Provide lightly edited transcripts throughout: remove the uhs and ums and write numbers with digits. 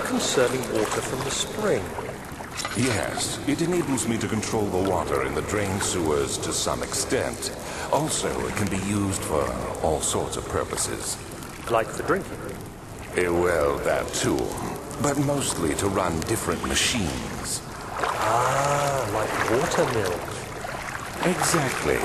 conserving water from the spring. Yes, it enables me to control the water in the drain sewers to some extent. Also, it can be used for all sorts of purposes. Like for drinking. Well, that too. But mostly to run different machines. Ah, like water mills. Exactly.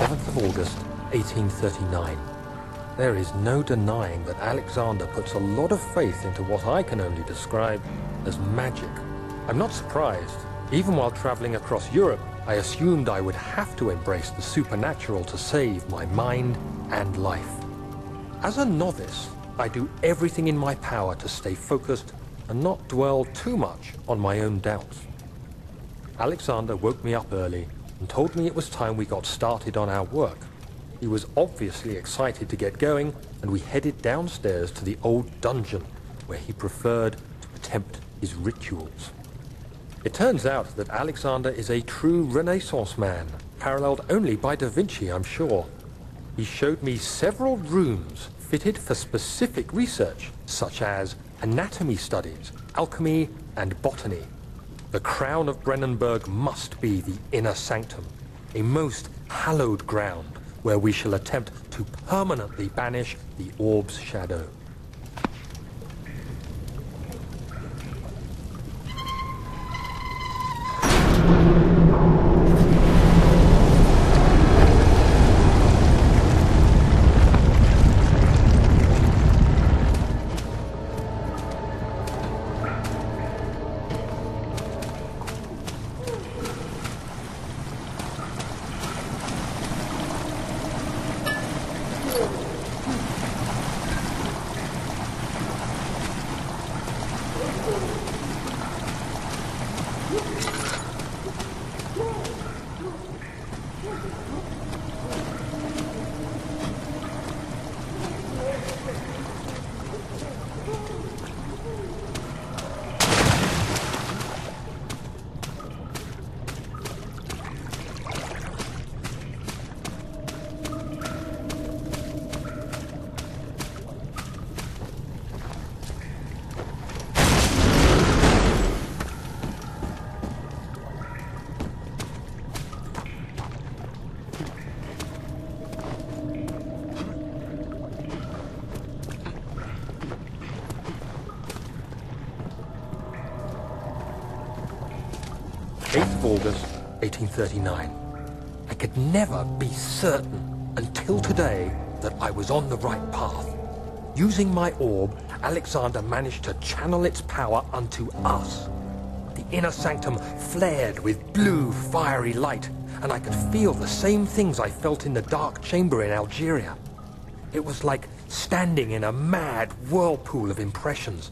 7th of August, 1839. There is no denying that Alexander puts a lot of faith into what I can only describe as magic. I'm not surprised. Even while traveling across Europe, I assumed I would have to embrace the supernatural to save my mind and life. As a novice, I do everything in my power to stay focused and not dwell too much on my own doubts. Alexander woke me up early and told me it was time we got started on our work. He was obviously excited to get going, and we headed downstairs to the old dungeon where he preferred to attempt his rituals. It turns out that Alexander is a true Renaissance man, paralleled only by Da Vinci, I'm sure. He showed me several rooms fitted for specific research, such as anatomy studies, alchemy, and botany. The crown of Brennenburg must be the inner sanctum, a most hallowed ground where we shall attempt to permanently banish the orb's shadow. August 1839. I could never be certain until today that I was on the right path. Using my orb, Alexander managed to channel its power unto us. The inner sanctum flared with blue, fiery light, and I could feel the same things I felt in the dark chamber in Algeria. It was like standing in a mad whirlpool of impressions.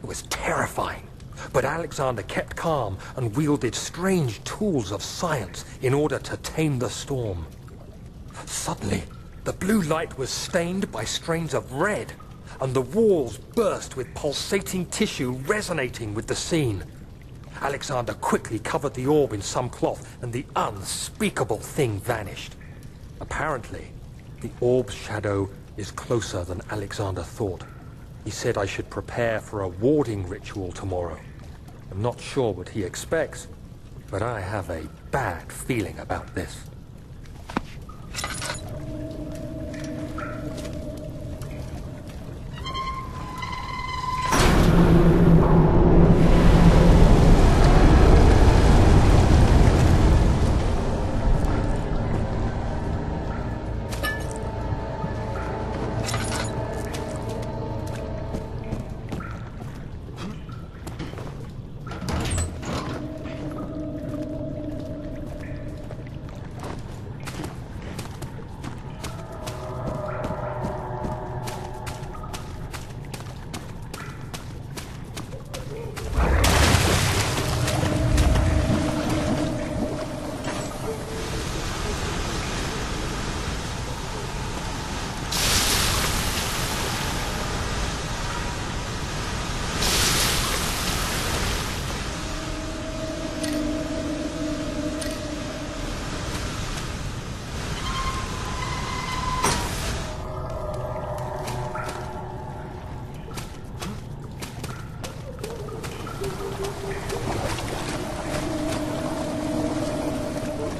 It was terrifying. But Alexander kept calm and wielded strange tools of science in order to tame the storm. Suddenly, the blue light was stained by strains of red, and the walls burst with pulsating tissue resonating with the scene. Alexander quickly covered the orb in some cloth, and the unspeakable thing vanished. Apparently, the orb's shadow is closer than Alexander thought. He said I should prepare for a warding ritual tomorrow. I'm not sure what he expects, but I have a bad feeling about this.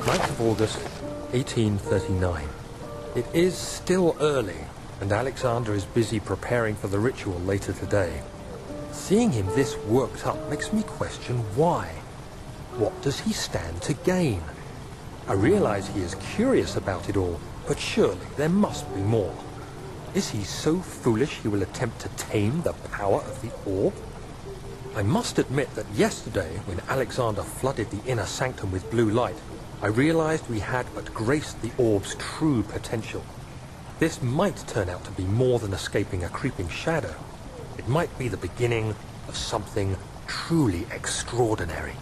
9th of August, 1839. It is still early, and Alexander is busy preparing for the ritual later today. Seeing him this worked up makes me question why. What does he stand to gain? I realize he is curious about it all, but surely there must be more. Is he so foolish he will attempt to tame the power of the orb? I must admit that yesterday, when Alexander flooded the inner sanctum with blue light, I realized we had but graced the orb's true potential. This might turn out to be more than escaping a creeping shadow. It might be the beginning of something truly extraordinary.